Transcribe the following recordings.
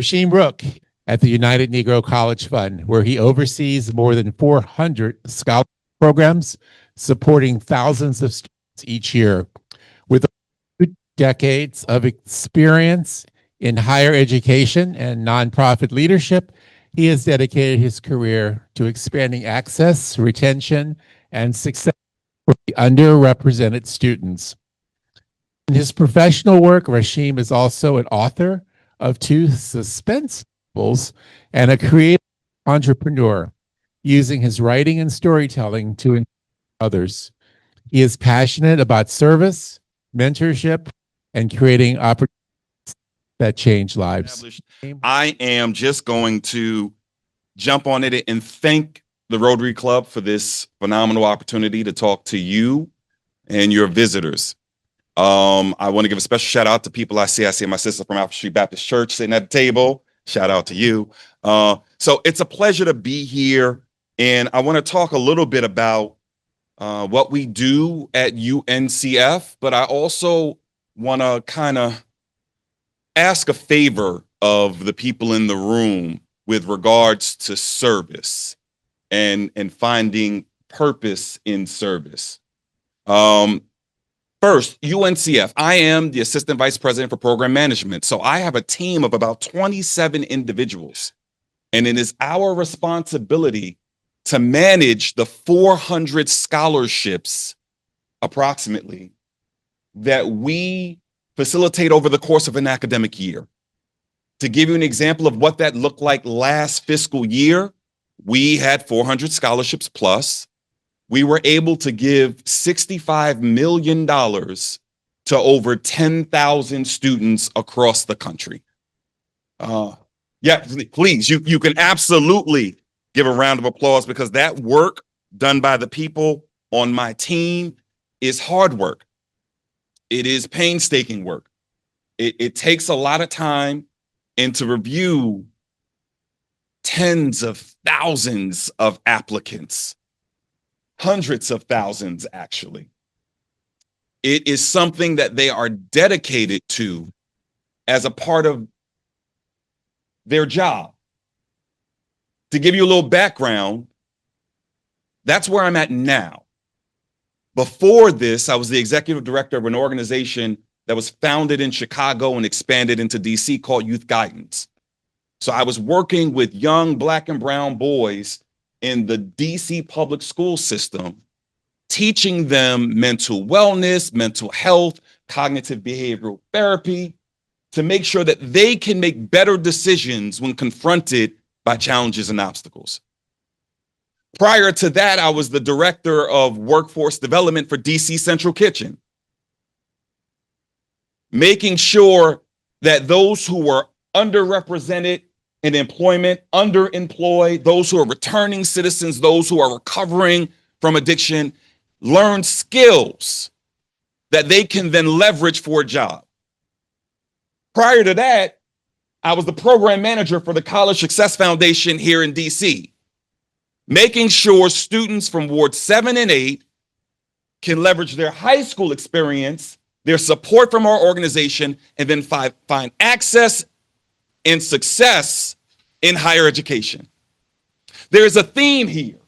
Rasheem Rooke at the United Negro College Fund, where he oversees more than 400 scholarship programs supporting thousands of students each year. With 2 decades of experience in higher education and nonprofit leadership, he has dedicated his career to expanding access, retention, and success for the underrepresented students. In his professional work, Rasheem is also an author of 2 suspense novels and a creative entrepreneur, using his writing and storytelling to inspire others. He is passionate about service, mentorship, and creating opportunities that change lives. I am just going to jump on it and thank the Rotary Club for this phenomenal opportunity to talk to you and your visitors. I want to give a special shout out to people I see. I see my sister from Alpha Street Baptist Church sitting at the table. Shout out to you. So it's a pleasure to be here. And I want to talk a little bit about what we do at UNCF, but I also want to kind of ask a favor of the people in the room with regards to service and finding purpose in service. First, UNCF, I am the Assistant Vice President for Program Management. So I have a team of about 27 individuals. And it is our responsibility to manage the 400 scholarships, approximately, that we facilitate over the course of an academic year. To give you an example of what that looked like last fiscal year, we had 400 scholarships plus. We were able to give $65 million to over 10,000 students across the country. Yeah, please, you can absolutely give a round of applause, because that work done by the people on my team is hard work. It is painstaking work. It takes a lot of time, and to review tens of thousands of applicants, hundreds of thousands, actually. It is something that they are dedicated to as a part of their job. To give you a little background, that's where I'm at now. Before this, I was the executive director of an organization that was founded in Chicago and expanded into DC called Youth Guidance. So I was working with young Black and brown boys in the DC public school system, teaching them mental wellness, mental health, cognitive behavioral therapy, to make sure that they can make better decisions when confronted by challenges and obstacles. Prior to that, I was the director of workforce development for DC Central Kitchen, making sure that those who were underrepresented in employment, underemployed, those who are returning citizens, those who are recovering from addiction, learn skills that they can then leverage for a job. Prior to that, I was the program manager for the College Success Foundation here in DC, making sure students from Ward 7 and 8 can leverage their high school experience, their support from our organization, and then find access and success in higher education. There's a theme here.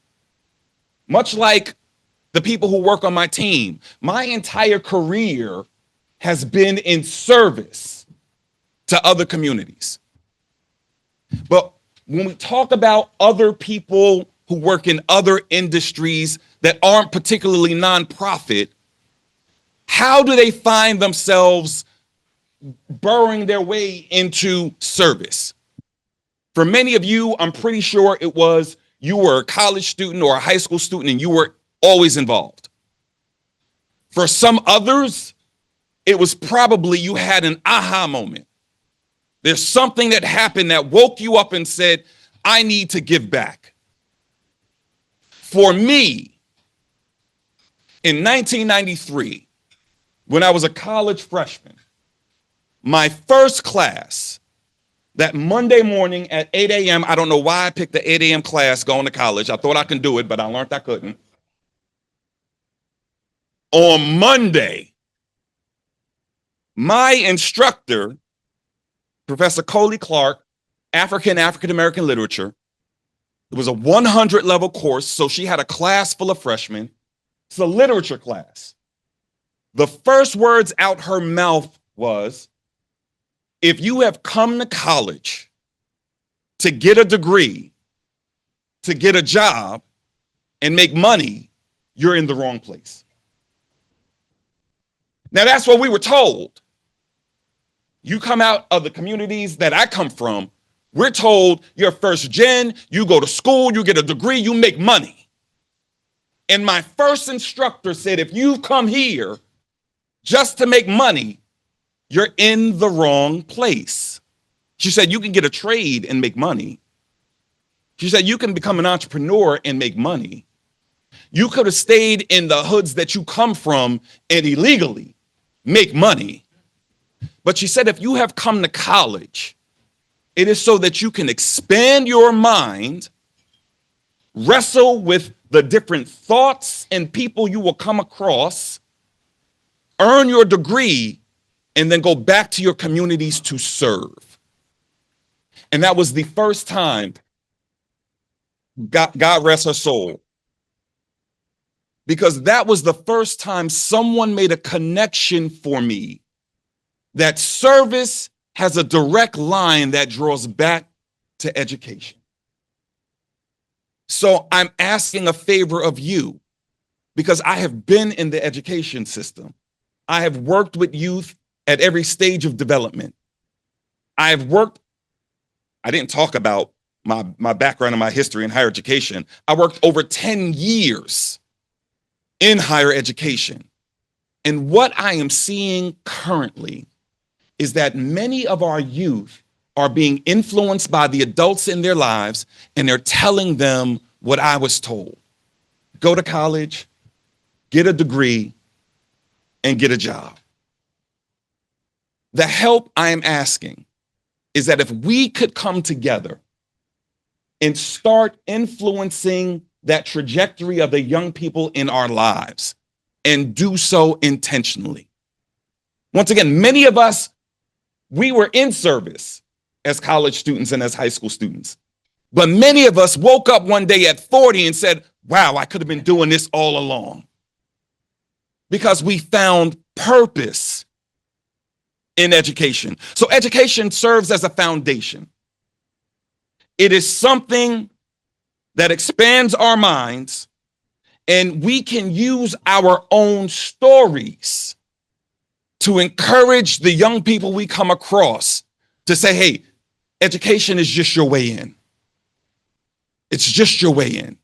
Much like the people who work on my team, my entire career has been in service to other communities. But when we talk about other people who work in other industries that aren't particularly nonprofit, how do they find themselves burrowing their way into service? For many of you, I'm pretty sure it was you were a college student or a high school student and you were always involved. For some others, it was probably you had an aha moment. There's something that happened that woke you up and said, I need to give back. For me, in 1993, when I was a college freshman, my first class, that Monday morning at 8 a.m., I don't know why I picked the 8 a.m. class going to college. I thought I could do it, but I learned I couldn't. On Monday, my instructor, Professor Coley Clark, African American literature. It was a 100 level course. So she had a class full of freshmen. It's a literature class. The first words out her mouth was, if you have come to college to get a degree, to get a job, and make money, you're in the wrong place. Now, that's what we were told. You come out of the communities that I come from, we're told you're first gen, you go to school, you get a degree, you make money. And my first instructor said, if you've come here just to make money, you're in the wrong place. She said, you can get a trade and make money. She said, you can become an entrepreneur and make money. You could have stayed in the hoods that you come from and illegally make money. But she said, if you have come to college, it is so that you can expand your mind, wrestle with the different thoughts and people you will come across, earn your degree, and then go back to your communities to serve. And that was the first time, God rest her soul, because that was the first time someone made a connection for me that service has a direct line that draws back to education. So I'm asking a favor of you, because I have been in the education system. I have worked with youth at every stage of development. I didn't talk about my background and my history in higher education. I worked over 10 years in higher education. And what I am seeing currently is that many of our youth are being influenced by the adults in their lives, and they're telling them what I was told. Go to college, get a degree, and get a job. The help I am asking is that if we could come together and start influencing that trajectory of the young people in our lives, and do so intentionally. Once again, many of us, we were in service as college students and as high school students. But many of us woke up one day at 40 and said, wow, I could have been doing this all along. Because we found purpose in education. So education serves as a foundation. It is something that expands our minds, and we can use our own stories to encourage the young people we come across to say, hey, education is just your way in. It's just your way in.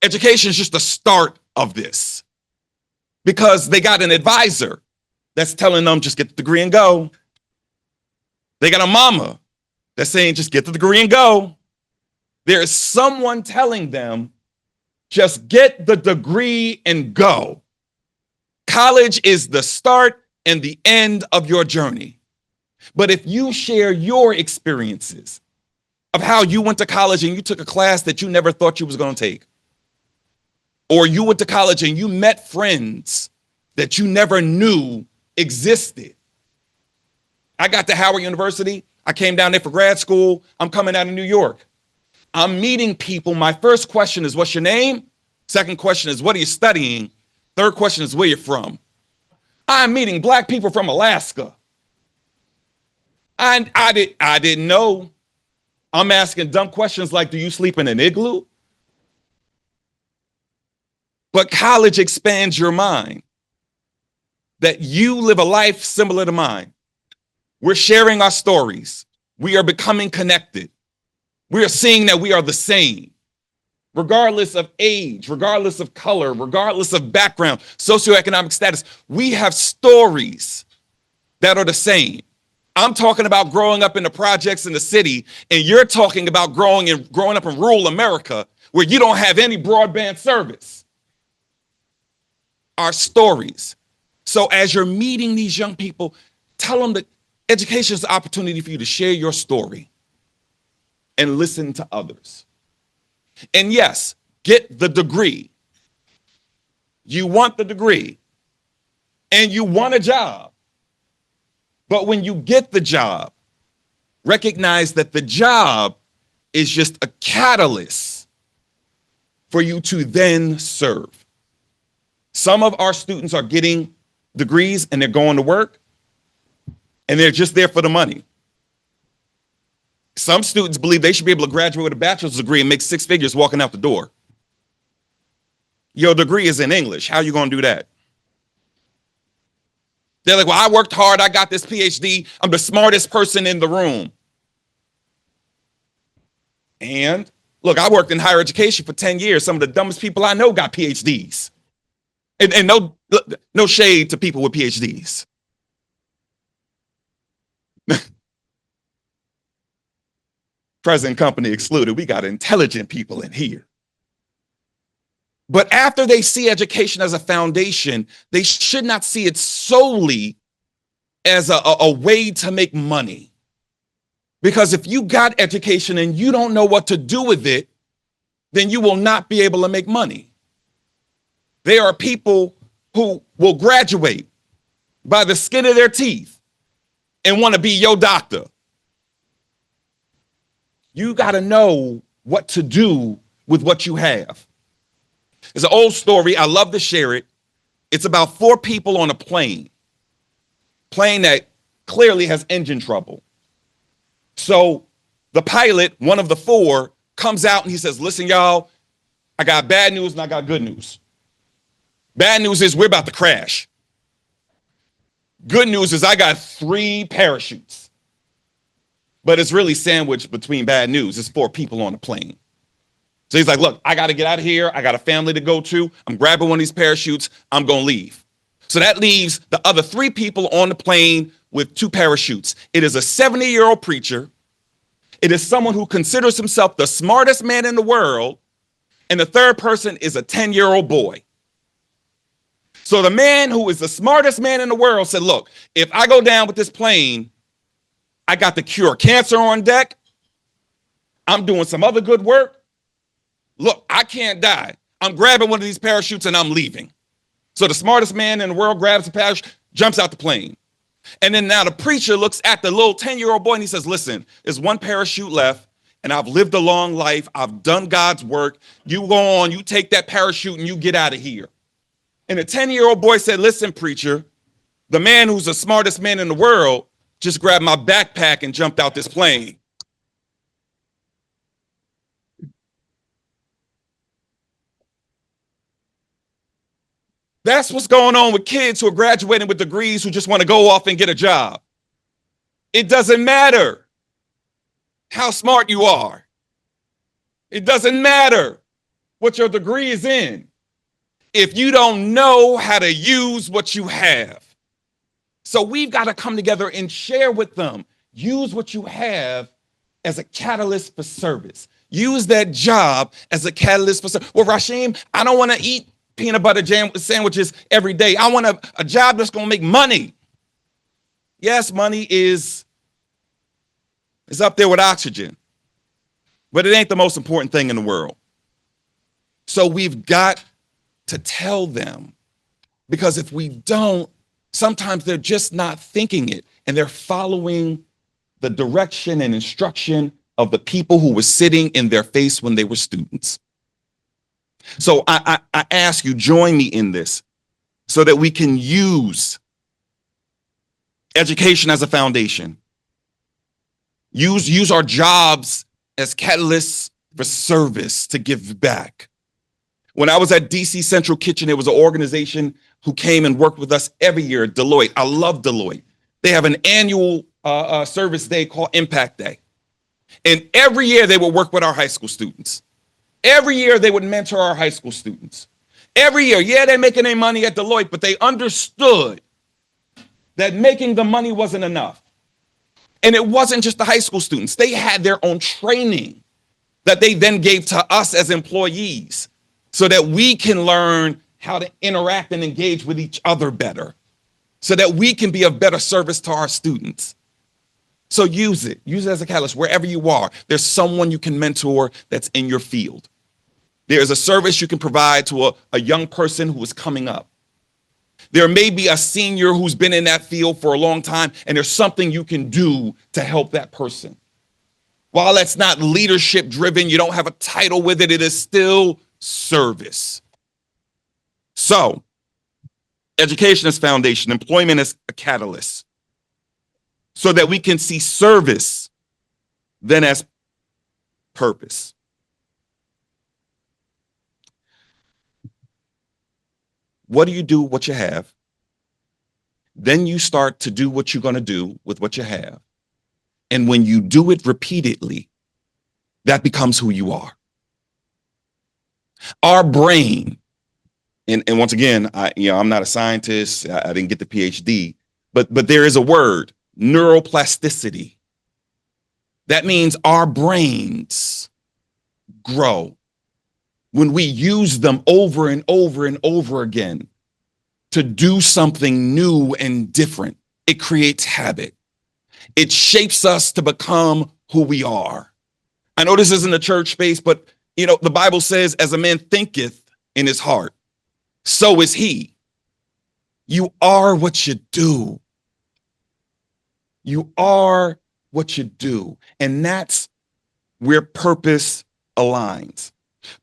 Education is just the start of this, because they got an advisor that's telling them just get the degree and go. They got a mama that's saying just get the degree and go. There is someone telling them just get the degree and go. College is the start and the end of your journey. But if you share your experiences of how you went to college and you took a class that you never thought you was going to take, or you went to college and you met friends that you never knew existed. I got to Howard University. I came down there for grad school. I'm coming out of New York. I'm meeting people. My first question is, what's your name? Second question is, what are you studying? Third question is, where you're from. I'm meeting Black people from Alaska. I didn't know. I'm asking dumb questions like, do you sleep in an igloo? But college expands your mind, that you live a life similar to mine. We're sharing our stories. We are becoming connected. We are seeing that we are the same, regardless of age, regardless of color, regardless of background, socioeconomic status. We have stories that are the same. I'm talking about growing up in the projects in the city, and you're talking about growing up in rural America where you don't have any broadband service. Our stories. So as you're meeting these young people, tell them that education is an opportunity for you to share your story and listen to others. And yes, get the degree. You want the degree and you want a job. But when you get the job, Recognize that the job is just a catalyst for you to then serve. Some of our students are getting degrees and they're going to work and they're just there for the money. Some students believe they should be able to graduate with a bachelor's degree and make 6 figures walking out the door. Your degree is in English. How are you going to do that? They're like, well, I worked hard. I got this PhD. I'm the smartest person in the room. And look, I worked in higher education for 10 years. Some of the dumbest people I know got PhDs. And no shade to people with PhDs. Present company excluded. We got intelligent people in here. But after they see education as a foundation, they should not see it solely as a way to make money. Because if you got education and you don't know what to do with it, then you will not be able to make money. There are people who will graduate by the skin of their teeth and want to be your doctor. You got to know what to do with what you have. It's an old story. I love to share it. It's about 4 people on a plane that clearly has engine trouble. So the pilot, one of the 4, comes out and he says, listen, y'all, I got bad news and I got good news. Bad news is we're about to crash. Good news is I got 3 parachutes. But it's really sandwiched between bad news. It's 4 people on a plane. So he's like, look, I got to get out of here. I got a family to go to. I'm grabbing one of these parachutes. I'm going to leave. So that leaves the other 3 people on the plane with 2 parachutes. It is a 70-year-old preacher. It is someone who considers himself the smartest man in the world. And the third person is a 10-year-old boy. So the man who is the smartest man in the world said, look, if I go down with this plane, I got the cure cancer on deck. I'm doing some other good work. Look, I can't die. I'm grabbing one of these parachutes and I'm leaving. So the smartest man in the world grabs the parachute, jumps out the plane. And then now the preacher looks at the little 10-year-old boy and he says, listen, there's 1 parachute left and I've lived a long life. I've done God's work. You go on, you take that parachute and you get out of here. And the 10-year-old boy said, listen, preacher, the man who's the smartest man in the world just grabbed my backpack and jumped out this plane. That's what's going on with kids who are graduating with degrees who just want to go off and get a job. It doesn't matter how smart you are. It doesn't matter what your degree is in if you don't know how to use what you have. So we've got to come together and share with them. Use what you have as a catalyst for service. Use that job as a catalyst for service. Well, Rasheem, I don't want to eat peanut butter jam sandwiches every day. I want a job that's going to make money. Yes, money is up there with oxygen, but it ain't the most important thing in the world. So we've got to tell them, because if we don't, sometimes they're just not thinking it and they're following the direction and instruction of the people who were sitting in their face when they were students. So I ask you, join me in this so that we can use education as a foundation. Use our jobs as catalysts for service to give back. When I was at DC Central Kitchen, it was an organization who came and worked with us every year at Deloitte. I love Deloitte. They have an annual service day called Impact Day. And every year they would work with our high school students. Every year they would mentor our high school students. Every year, yeah, they're making their money at Deloitte, but they understood that making the money wasn't enough. And it wasn't just the high school students. They had their own training that they then gave to us as employees so that we can learn how to interact and engage with each other better, so that we can be of better service to our students. So use it as a catalyst wherever you are. There's someone you can mentor that's in your field. There's a service you can provide to a young person who is coming up. There may be a senior who's been in that field for a long time, and there's something you can do to help that person. While that's not leadership driven, you don't have a title with it, it is still service. So, education is foundation, employment is a catalyst, so that we can see service then as purpose. What do you do with what you have? Then you start to do what you're going to do with what you have. And when you do it repeatedly, that becomes who you are. Our brain, and once again, I'm not a scientist, I didn't get the PhD, but there is a word, neuroplasticity. That means our brains grow when we use them over and over and over again to do something new and different. It creates habit. It shapes us to become who we are. I know this isn't a church space, but the Bible says, as a man thinketh in his heart, so is he. You are what you do. You are what you do. And that's where purpose aligns.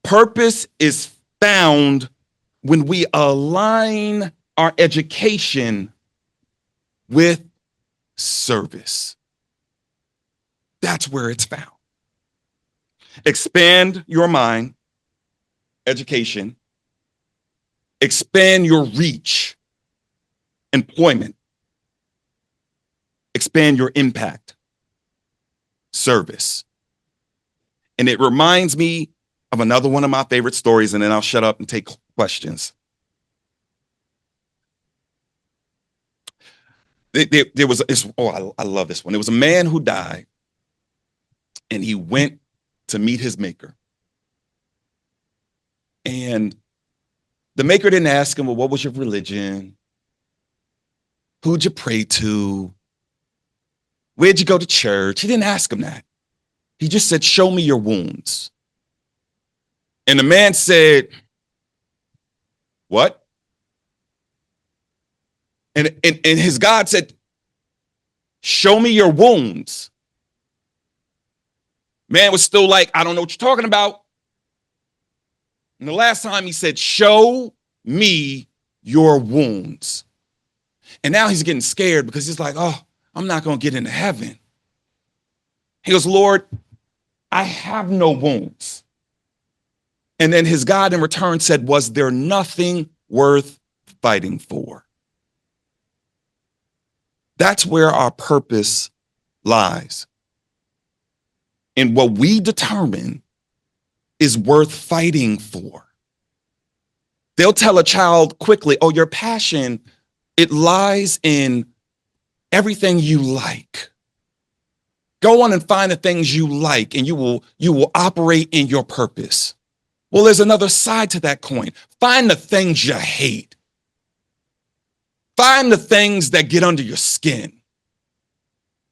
Purpose is found when we align our education with service. That's where it's found. Expand your mind, education. Expand your reach, employment. Expand your impact, service. And it reminds me of another one of my favorite stories, and then I'll shut up and take questions. There was, I love this one. There was a man who died, and he went to meet his maker. And the maker didn't ask him, well, what was your religion? Who'd you pray to? Where'd you go to church? He didn't ask him that. He just said, show me your wounds. And the man said, what? And his God said, show me your wounds. Man was still like, I don't know what you're talking about. And the last time he said, show me your wounds. And now he's getting scared because he's like, oh, I'm not going to get into heaven. He goes, Lord, I have no wounds. And then his God in return said, was there nothing worth fighting for? That's where our purpose lies. And what we determine is worth fighting for. They'll tell a child quickly, oh, your passion, it lies in everything you like. Go on and find the things you like, and you will operate in your purpose. Well, there's another side to that coin. Find the things you hate. Find the things that get under your skin.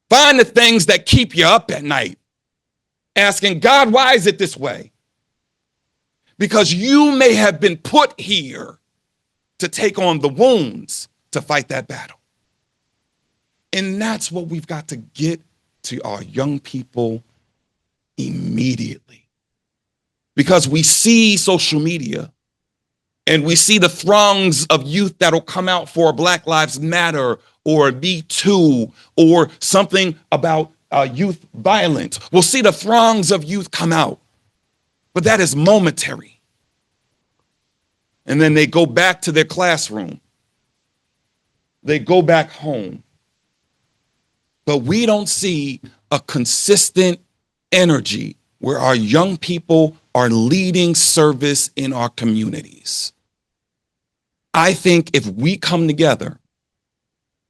Find the things that keep you up at night, asking God, why is it this way? Because you may have been put here to take on the wounds to fight that battle. And that's what we've got to get to our young people immediately. Because we see social media and we see the throngs of youth that'll come out for Black Lives Matter or Me Too or something about youth violence. We'll see the throngs of youth come out, but that is momentary. And then they go back to their classroom. They go back home. But we don't see a consistent energy where our young people are leading service in our communities. I think if we come together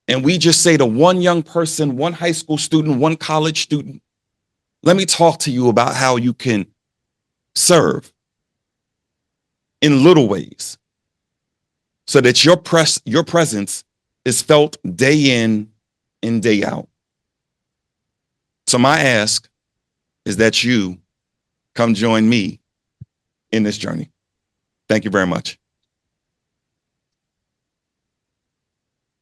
and we just say to one young person, one high school student, one college student, let me talk to you about how you can serve in little ways so that your presence is felt day in and day out. So my ask is that you come join me in this journey. Thank you very much.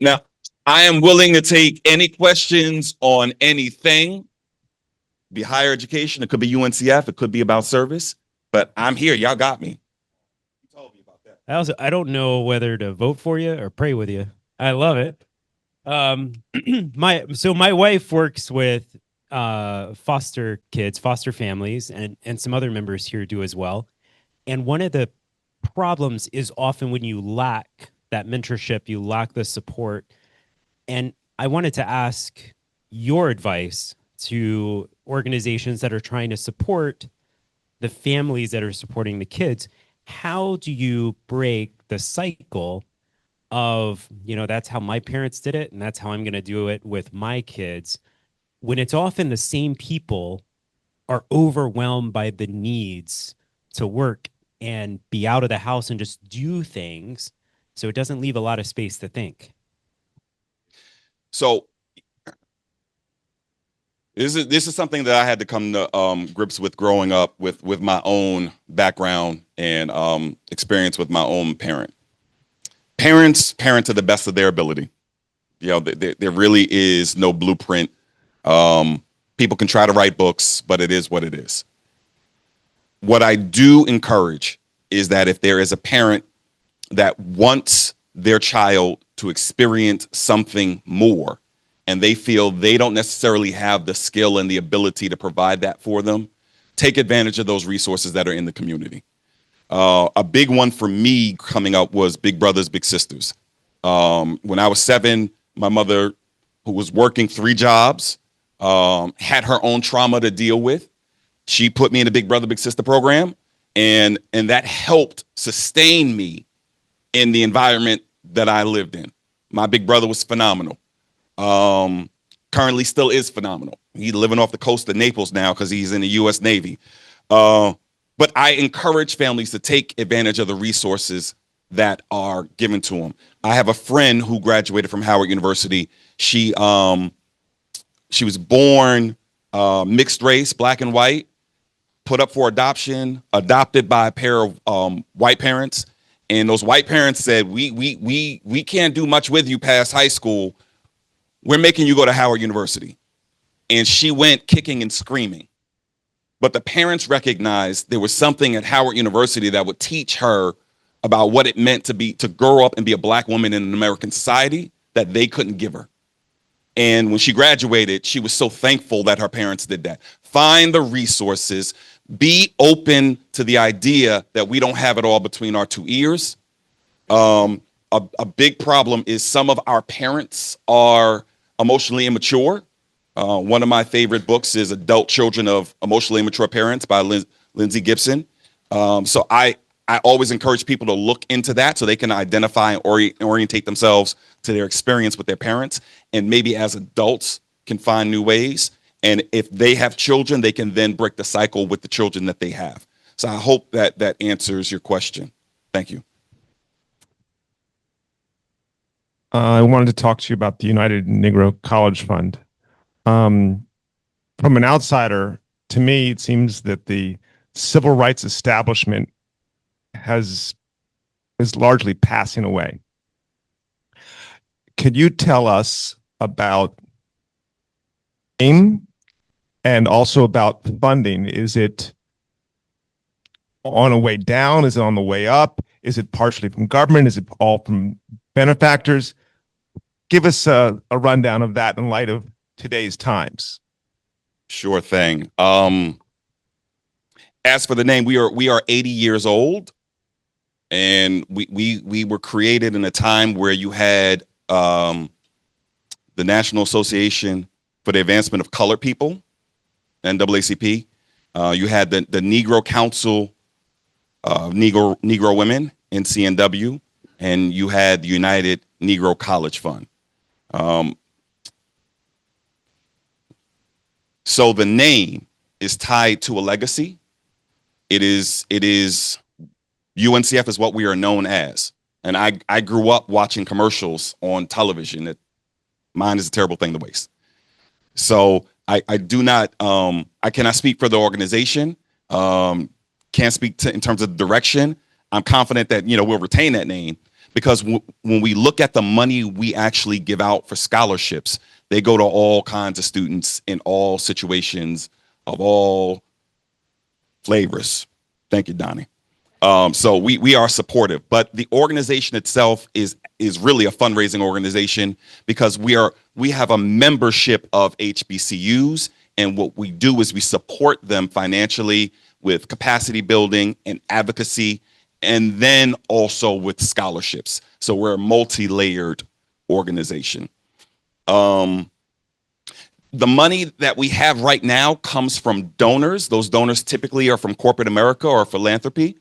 Now, I am willing to take any questions on anything. Be higher education. It could be UNCF. It could be about service. But I'm here. Y'all got me. You told me about that. I don't know whether to vote for you or pray with you. I love it. My wife works with foster kids, foster families, and some other members here do as well. And one of the problems is often when you lack that mentorship, you lack the support. And I wanted to ask your advice to organizations that are trying to support the families that are supporting the kids. How do you break the cycle of, that's how my parents did it, and that's how I'm going to do it with my kids, when it's often the same people are overwhelmed by the needs to work and be out of the house and just do things, so it doesn't leave a lot of space to think? So this is something that I had to come to grips with growing up with my own background and experience with my own parent. Parents to the best of their ability. There really is no blueprint. People can try to write books, but it is what it is. What I do encourage is that if there is a parent that wants their child to experience something more, and they feel they don't necessarily have the skill and the ability to provide that for them, take advantage of those resources that are in the community. A big one for me coming up was Big Brothers, Big Sisters. When I was 7, my mother, who was working 3 jobs, had her own trauma to deal with. She put me in the Big Brother, Big Sister program, and that helped sustain me in the environment that I lived in. My big brother was phenomenal. Currently still is phenomenal. He's living off the coast of Naples now because he's in the U.S. Navy. But I encourage families to take advantage of the resources that are given to them. I have a friend who graduated from Howard University. She was born mixed race, black and white, put up for adoption, adopted by a pair of white parents. And those white parents said, we can't do much with you past high school. We're making you go to Howard University. And she went kicking and screaming. But the parents recognized there was something at Howard University that would teach her about what it meant to grow up and be a black woman in an American society that they couldn't give her. And when she graduated, she was so thankful that her parents did that. Find the resources, be open to the idea that we don't have it all between our 2 ears. A big problem is some of our parents are emotionally immature. One of my favorite books is Adult Children of Emotionally Immature Parents by Lindsay Gibson. So I always encourage people to look into that so they can identify and orientate themselves to their experience with their parents, and maybe as adults can find new ways. And if they have children, they can then break the cycle with the children that they have. So I hope that answers your question. Thank you. I wanted to talk to you about the United Negro College Fund. From an outsider, to me, it seems that the civil rights establishment is largely passing away. Could you tell us about aim and also about funding? Is it on a way down? Is it on the way up? Is it partially from government? Is it all from benefactors? Give us a rundown of that in light of today's times. Sure thing. As for the name, we are 80 years old, and we were created in a time where you had the National Association for the Advancement of Colored People, NAACP. You had the Negro Council of Negro Women, NCNW, and you had the United Negro College Fund. So the name is tied to a legacy. It is UNCF is what we are known as. And I grew up watching commercials on television. That mine is a terrible thing to waste. So I do not, I cannot speak for the organization. Can't speak in terms of direction. I'm confident that, we'll retain that name. because when we look at the money we actually give out for scholarships, they go to all kinds of students in all situations of all flavors. Thank you, Donnie. So we are supportive, but the organization itself is really a fundraising organization because we have a membership of HBCUs, and what we do is we support them financially with capacity building and advocacy, and then also with scholarships. So we're a multi-layered organization. The money that we have right now comes from donors. Those donors typically are from corporate America or philanthropy.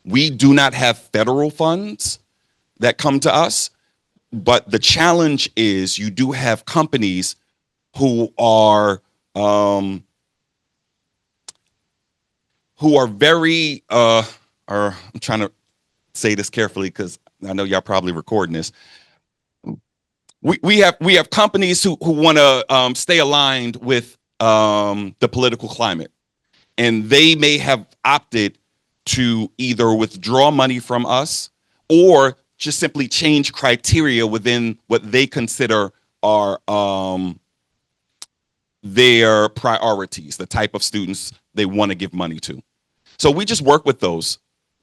We do not have federal funds that come to us, but the challenge is you do have companies who are very I'm trying to say this carefully because I know y'all probably recording this. We have companies who want to stay aligned with the political climate, and they may have opted to either withdraw money from us or just simply change criteria within what they consider are their priorities, the type of students they want to give money to. So we just work with those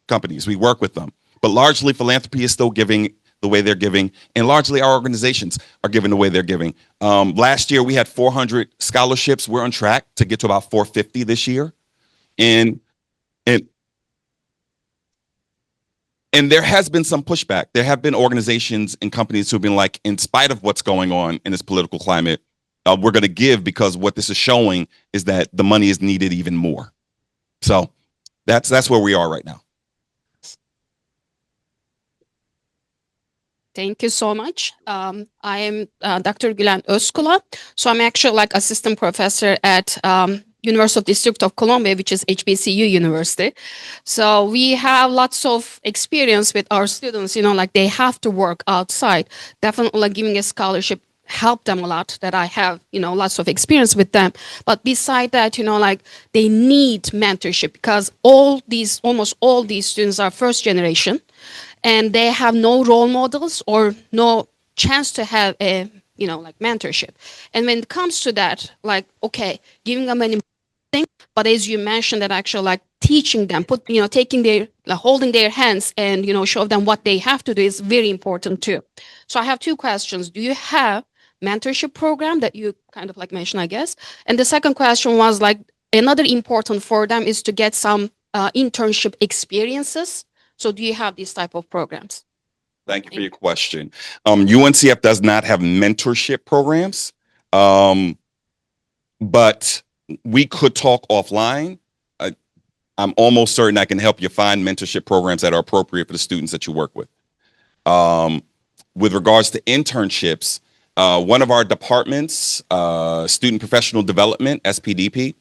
companies. We work with them. But largely philanthropy is still giving the way they're giving, and largely our organizations are giving the way they're giving. Last year we had 400 scholarships. We're on track to get to about 450 this year. And there has been some pushback. There have been organizations and companies who've been like, in spite of what's going on in this political climate, we're going to give because what this is showing is that the money is needed even more. So that's where we are right now. Thank you so much. I am Dr. Gülen Özkula. So I'm actually like assistant professor at University of District of Columbia, which is HBCU University. So we have lots of experience with our students, like they have to work outside. Definitely like giving a scholarship helped them a lot, that I have, lots of experience with them. But beside that, like they need mentorship because almost all these students are first generation and they have no role models or no chance to have a, like mentorship. And when it comes to that, like, okay, giving them an thing, but as you mentioned that actually like teaching them, taking their, holding their hands and, show them what they have to do is very important too. So I have two questions. Do you have mentorship program that you kind of like mentioned, I guess? And the second question was like, another important for them is to get some internship experiences. So do you have these type of programs? Thank you for your question. UNCF does not have mentorship programs, but we could talk offline. I'm almost certain I can help you find mentorship programs that are appropriate for the students that you work with. With regards to internships, one of our departments, Student Professional Development, SPDP,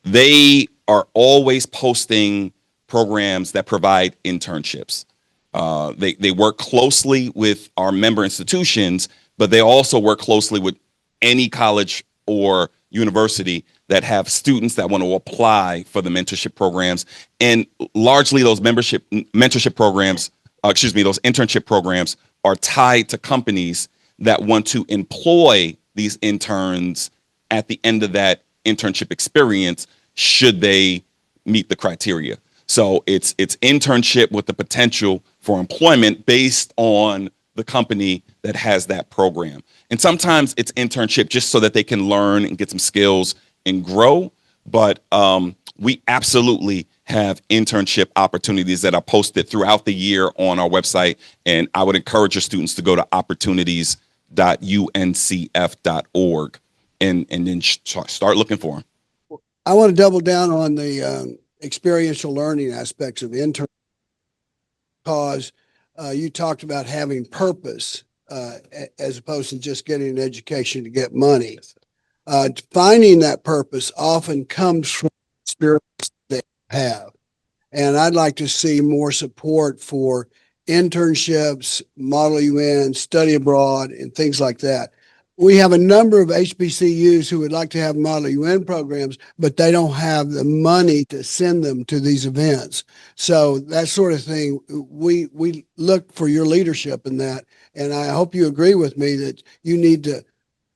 they are always posting programs that provide internships. They work closely with our member institutions, but they also work closely with any college or university that have students that want to apply for the mentorship programs. And largely those mentorship programs, those internship programs are tied to companies that want to employ these interns at the end of that internship experience, should they meet the criteria. So it's internship with the potential for employment based on the company that has that program. And sometimes it's internship just so that they can learn and get some skills and grow. But we absolutely have internship opportunities that are posted throughout the year on our website. And I would encourage your students to go to opportunities.uncf.org and then start looking for them. I want to double down on the experiential learning aspects of internship, because you talked about having purpose as opposed to just getting an education to get money. Finding that purpose often comes from experience they have. And I'd like to see more support for internships, Model UN, study abroad, and things like that. we have a number of HBCUs who would like to have Model UN programs, but they don't have the money to send them to these events. So that sort of thing, we look for your leadership in that. And I hope you agree with me that you need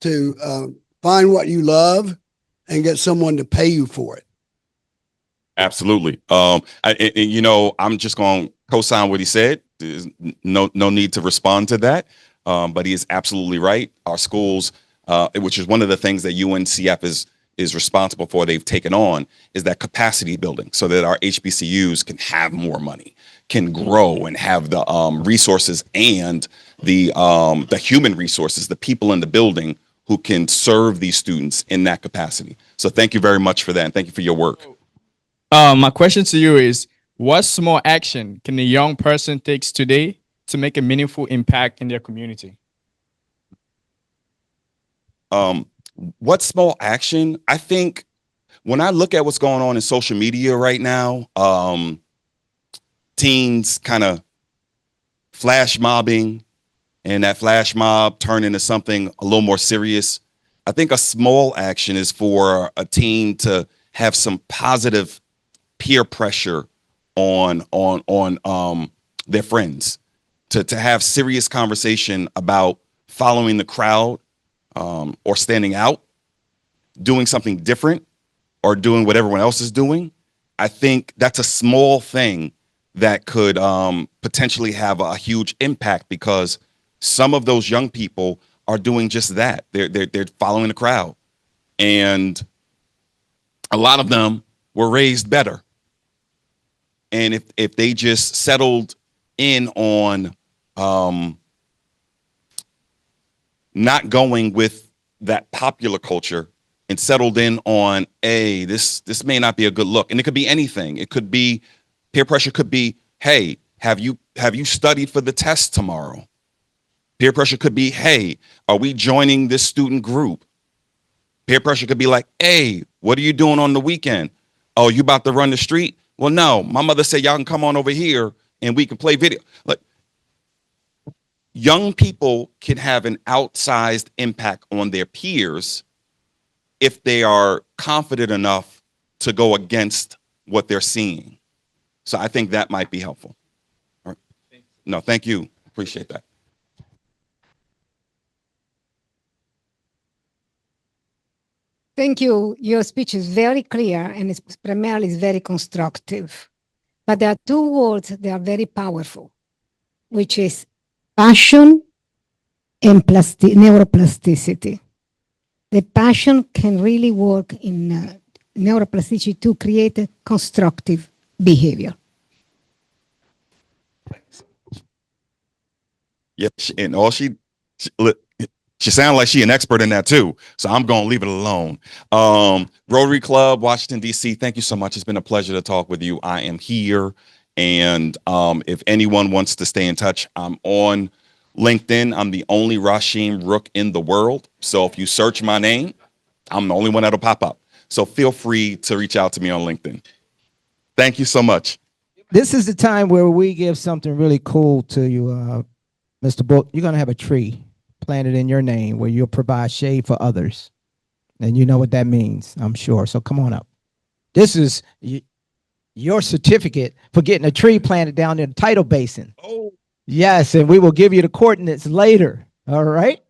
to find what you love and get someone to pay you for it. Absolutely. You know, I'm just going to co-sign what he said. There's no need to respond to that. But he is absolutely right. Our schools, which is one of the things that UNCF is responsible for, they've taken on, is that capacity building so that our HBCUs can have more money, can grow and have the resources and the human resources, the people in the building who can serve these students in that capacity. So thank you very much for that. And thank you for your work. My question to you is, what small action can a young person take today to make a meaningful impact in their community? What small action? I think when I look at what's going on in social media right now, teens kind of flash mobbing and that flash mob turn into something a little more serious. I think a small action is for a teen to have some positive peer pressure on their friends, to have serious conversation about following the crowd, or standing out, doing something different, or doing what everyone else is doing. I think that's a small thing that could potentially have a huge impact, because some of those young people are doing just that. They're following the crowd, and a lot of them were raised better. And if they just settled in on not going with that popular culture and settled in on, this may not be a good look. And it could be anything. It could be peer pressure, could be, hey, have you studied for the test tomorrow? Peer pressure could be, hey, are we joining this student group? Peer pressure could be like, hey, what are you doing on the weekend? Oh, you about to run the street? Well, no, my mother said y'all can come on over here and we can play video. Like, young people can have an outsized impact on their peers if they are confident enough to go against what they're seeing. So I think that might be helpful. All right. No, thank you. Appreciate that. Thank you. Your speech is very clear and it's primarily is very constructive. But there are two words that are very powerful, which is passion and neuroplasticity. The passion can really work in neuroplasticity to create a constructive behavior. Yeah, and she sounds like she an expert in that too. So I'm going to leave it alone. Rotary Club, Washington, D.C., thank you so much. It's been a pleasure to talk with you. I am here. And if anyone wants to stay in touch, I'm on LinkedIn. I'm the only Rasheem Rooke in the world. So if you search my name, I'm the only one that'll pop up. So feel free to reach out to me on LinkedIn. Thank you so much. This is the time where we give something really cool to you, Mr. Book. You're going to have a tree planted in your name where you'll provide shade for others. And you know what that means, I'm sure. So come on up. This is your certificate for getting a tree planted down in the tidal basin. Oh. Yes, and we will give you the coordinates later. All right.